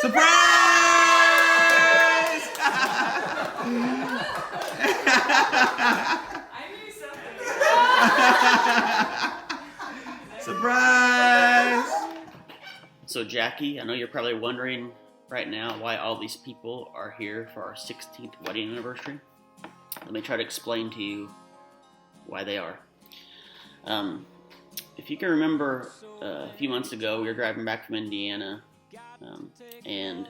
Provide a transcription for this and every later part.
I knew something. Surprise! So Jacqui, I know you're probably wondering right now why all these people are here for our 16th wedding anniversary. Let me try to explain to you why they are. If you can remember, a few months ago, we were driving back from Indiana, and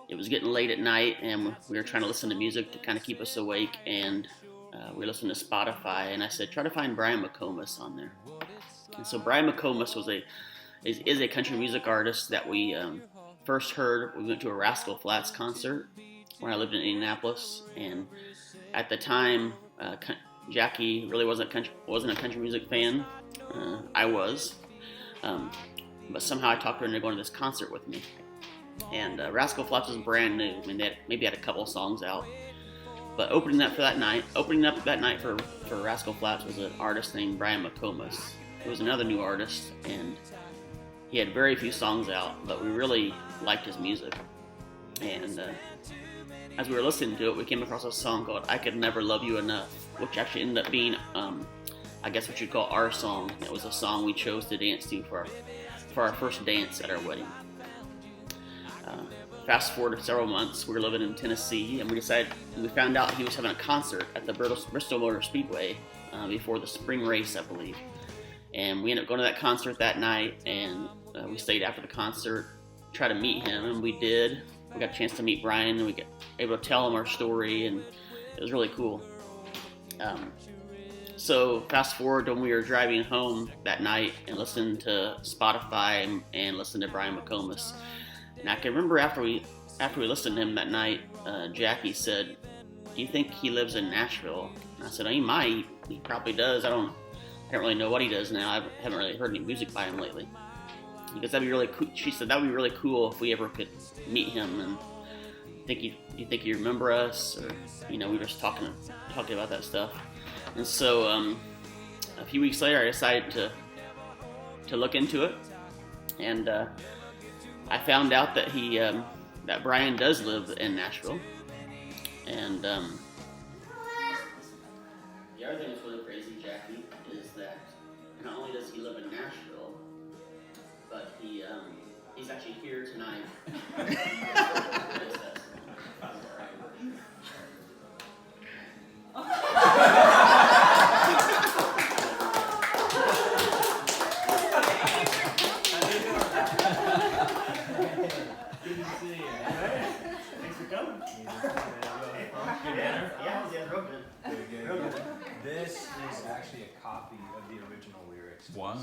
it was getting late at night, and we were trying to listen to music to kind of keep us awake, and we listened to Spotify, and I said, try to find Brian McComas on there. And so Brian McComas is a country music artist that we first heard. We went to a Rascal Flatts concert when I lived in Indianapolis, and at the time, Jacqui really wasn't a country music fan. I was, but somehow I talked her into going to this concert with me. And Rascal Flatts was brand new. I mean, they maybe had a couple of songs out. But opening up that night for Rascal Flatts was an artist named Brian McComas. He was another new artist, and he had very few songs out, but we really liked his music. And as we were listening to it, we came across a song called "I Could Never Love You Enough," which actually ended up being, I guess what you'd call our song. It was a song we chose to dance to for our first dance at our wedding. Fast forward several months, we were living in Tennessee, and we found out he was having a concert at the Bristol Motor Speedway before the spring race, I believe. And we ended up going to that concert that night, and we stayed after the concert, tried to meet him, and we did. We got a chance to meet Brian, and we got able to tell him our story, and it was really cool. So fast forward to when we were driving home that night and listening to Spotify and listening to Brian McComas. And I can remember after we listened to him that night, Jacqui said, "Do you think he lives in Nashville?" And I said, "Oh, he might. He probably does. I don't really know what he does now. I haven't really heard any music by him lately." Because that'd be really cool. She said that'd be really cool if we ever could meet him. And do you think you remember us? Or we were just talking about that stuff. And so a few weeks later, I decided to look into it, and I found out that that Brian does live in Nashville. And the other thing that's really crazy, Jacqui, is that not only does he live in Nashville, but he's actually here tonight. This is actually a copy of the original lyrics. Wow.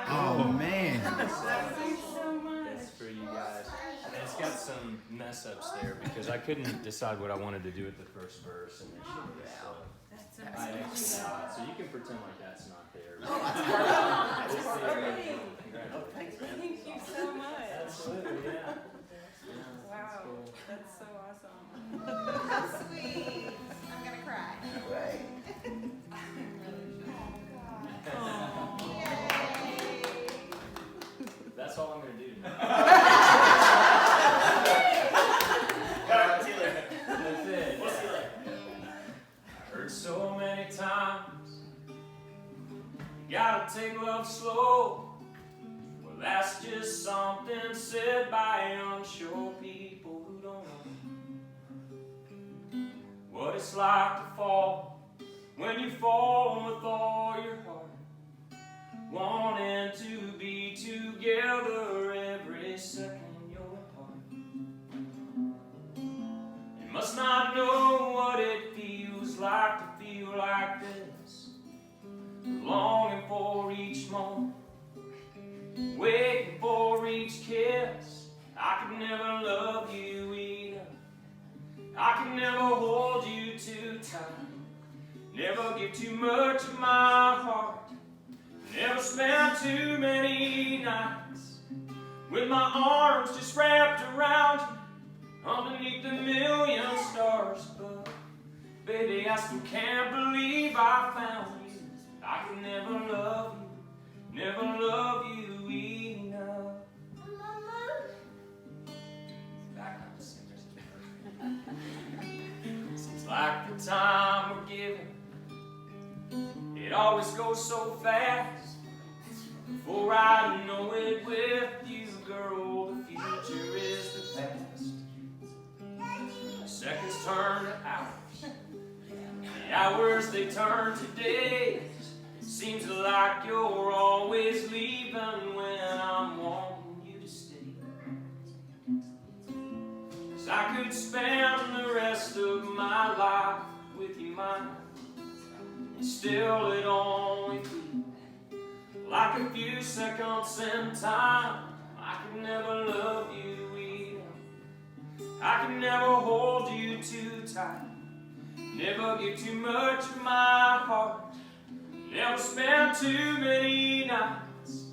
Oh, man. That's for you guys. And it's got some mess ups there because I couldn't decide what I wanted to do with the first verse, and then she did so. I X'd it out, so you can pretend like that's not there. That's great. Congratulations. Thank you so much. Absolutely, yeah. Wow, that's so awesome. How sweet. I'm gonna cry. That's all I'm gonna do tonight. That's it. Heard so many times, you gotta take love slow. Well, that's just something said by unsure people who don't know what it's like to fall. When you fall with all your heart, wanting to be together every second you're apart. You must not know what it feels like to feel like this, longing for each moment, waiting for each kiss. I could never love you enough. I could never hold you too tight. Never give too much of my heart. Never spend too many nights with my arms just wrapped around you underneath the million stars above. Baby, I still can't believe I found you. I could never love you enough. like the time we're given. It always goes so fast. Before I know it with you, girl, the future is the past. Seconds turn to hours. The hours they turn to days. Seems like you're always leaving when I'm wanting you to stay. 'Cause I could spend the rest of my life with you, mine, and still it only be like a few seconds in time. I could never love you either. I could never hold you too tight. Never give too much of my heart. Never spend too many nights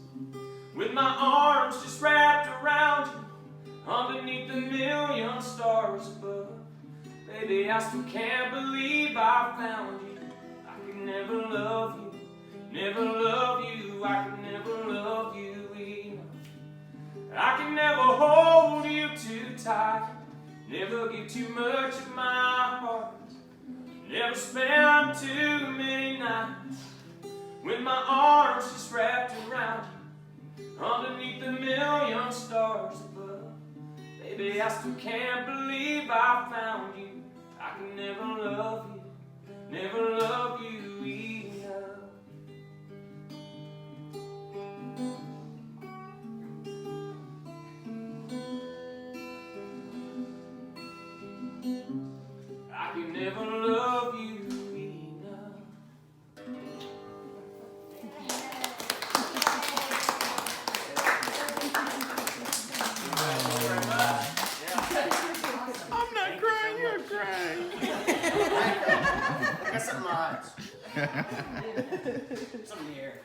with my arms just wrapped around you, underneath the million stars above. Baby, I still can't believe I found you. I could never love you, never love you. I could never love you enough. I can never hold you too tight. Never give too much of my heart. Never spend too many nights with my arms just wrapped around you, underneath the million stars above. Baby, I still can't believe I found you. I can never love you, never love you enough. I can never love you enough. I'm not crying, you're crying. I got something in my eyes. Something in the air.